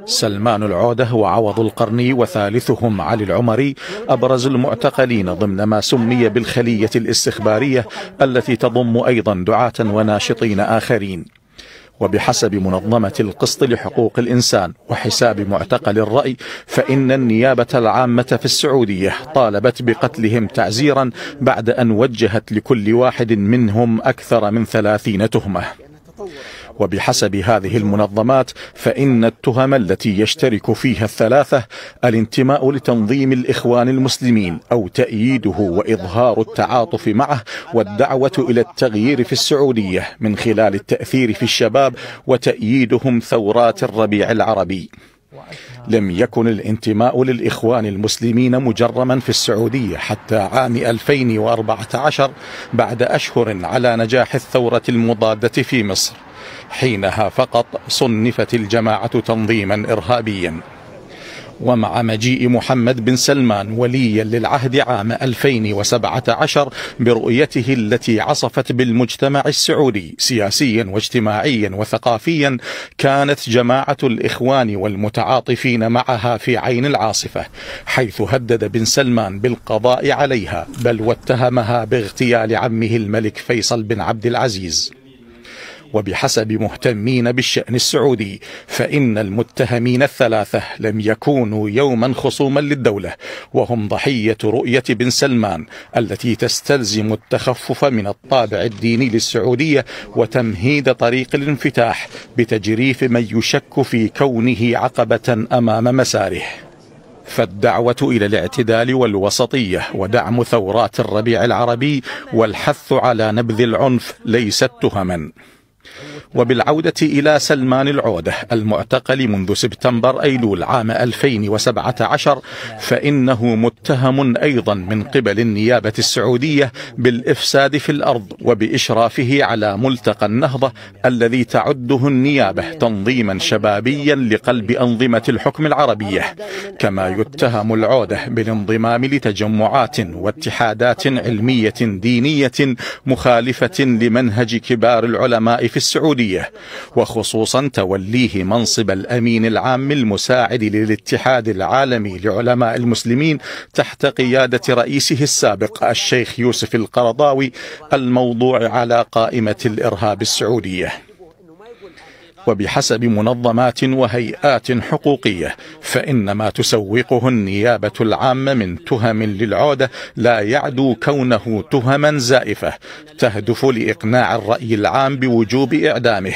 سلمان العودة وعوض القرني وثالثهم علي العمري أبرز المعتقلين ضمن ما سمي بالخلية الاستخبارية التي تضم أيضا دعاة وناشطين آخرين. وبحسب منظمة القسط لحقوق الإنسان وحساب معتقل الرأي، فإن النيابة العامة في السعودية طالبت بقتلهم تعزيرا بعد أن وجهت لكل واحد منهم أكثر من 30 تهمة. وبحسب هذه المنظمات فإن التهم التي يشترك فيها الثلاثة الانتماء لتنظيم الإخوان المسلمين أو تأييده وإظهار التعاطف معه والدعوة إلى التغيير في السعودية من خلال التأثير في الشباب وتأييدهم ثورات الربيع العربي. لم يكن الانتماء للإخوان المسلمين مجرما في السعودية حتى عام 2014 بعد أشهر على نجاح الثورة المضادة في مصر، حينها فقط صنفت الجماعة تنظيما إرهابيا. ومع مجيء محمد بن سلمان وليا للعهد عام 2017 برؤيته التي عصفت بالمجتمع السعودي سياسيا واجتماعيا وثقافيا، كانت جماعة الإخوان والمتعاطفين معها في عين العاصفة، حيث هدد بن سلمان بالقضاء عليها، بل واتهمها باغتيال عمه الملك فيصل بن عبد العزيز. وبحسب مهتمين بالشأن السعودي فإن المتهمين الثلاثة لم يكونوا يوما خصوما للدولة، وهم ضحية رؤية بن سلمان التي تستلزم التخفف من الطابع الديني للسعودية وتمهيد طريق الانفتاح بتجريف من يشك في كونه عقبة أمام مساره. فالدعوة إلى الاعتدال والوسطية ودعم ثورات الربيع العربي والحث على نبذ العنف ليست تهما. وبالعودة إلى سلمان العودة المعتقل منذ سبتمبر أيلول عام 2017 فإنه متهم أيضا من قبل النيابة السعودية بالإفساد في الأرض وبإشرافه على ملتقى النهضة الذي تعده النيابة تنظيما شبابيا لقلب أنظمة الحكم العربية، كما يتهم العودة بالانضمام لتجمعات واتحادات علمية دينية مخالفة لمنهج كبار العلماء في السعودية، وخصوصا توليه منصب الأمين العام المساعد للاتحاد العالمي لعلماء المسلمين تحت قيادة رئيسه السابق الشيخ يوسف القرضاوي، الموضوع على قائمة الإرهاب السعودية. وبحسب منظمات وهيئات حقوقية فإن ما تسوقه النيابة العامة من تهم للعودة لا يعدو كونه تهما زائفة تهدف لإقناع الرأي العام بوجوب إعدامه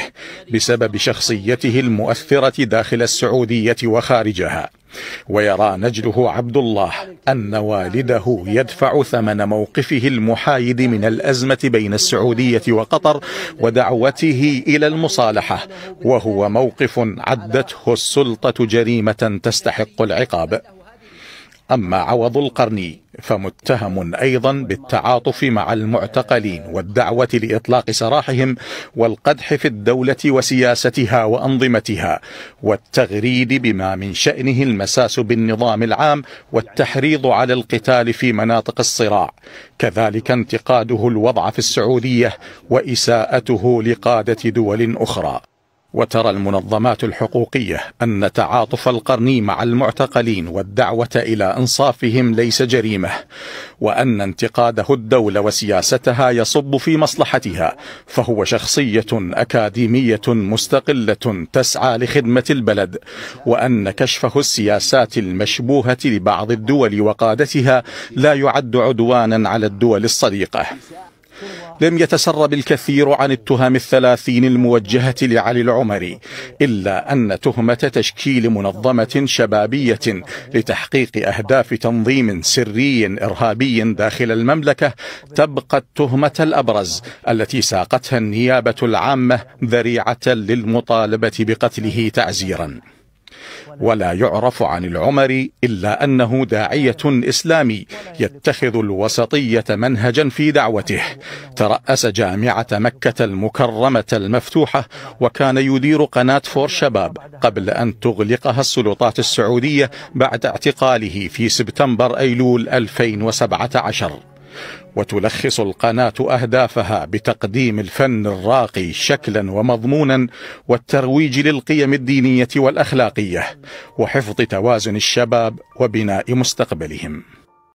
بسبب شخصيته المؤثرة داخل السعودية وخارجها. ويرى نجله عبد الله أن والده يدفع ثمن موقفه المحايد من الأزمة بين السعودية وقطر ودعوته إلى المصالحة، وهو موقف عدته السلطة جريمة تستحق العقاب. أما عوض القرني فمتهم أيضا بالتعاطف مع المعتقلين والدعوة لإطلاق سراحهم والقدح في الدولة وسياستها وأنظمتها والتغريد بما من شأنه المساس بالنظام العام والتحريض على القتال في مناطق الصراع، كذلك انتقاده الوضع في السعودية وإساءته لقادة دول أخرى. وترى المنظمات الحقوقية أن تعاطف القرني مع المعتقلين والدعوة إلى إنصافهم ليس جريمة، وأن انتقاده الدولة وسياستها يصب في مصلحتها، فهو شخصية أكاديمية مستقلة تسعى لخدمة البلد، وأن كشفه السياسات المشبوهة لبعض الدول وقادتها لا يعد عدوانا على الدول الصديقة. لم يتسرب الكثير عن التهم 30 الموجهة لعلي العمري، إلا أن تهمة تشكيل منظمة شبابية لتحقيق أهداف تنظيم سري إرهابي داخل المملكة تبقى التهمة الأبرز التي ساقتها النيابة العامة ذريعة للمطالبة بقتله تعزيرا. ولا يعرف عن العمري إلا أنه داعية إسلامي يتخذ الوسطية منهجا في دعوته، ترأس جامعة مكة المكرمة المفتوحة، وكان يدير قناة فور شباب قبل أن تغلقها السلطات السعودية بعد اعتقاله في سبتمبر أيلول 2017. وتلخص القناة أهدافها بتقديم الفن الراقي شكلا ومضمونا، والترويج للقيم الدينية والأخلاقية، وحفظ توازن الشباب وبناء مستقبلهم.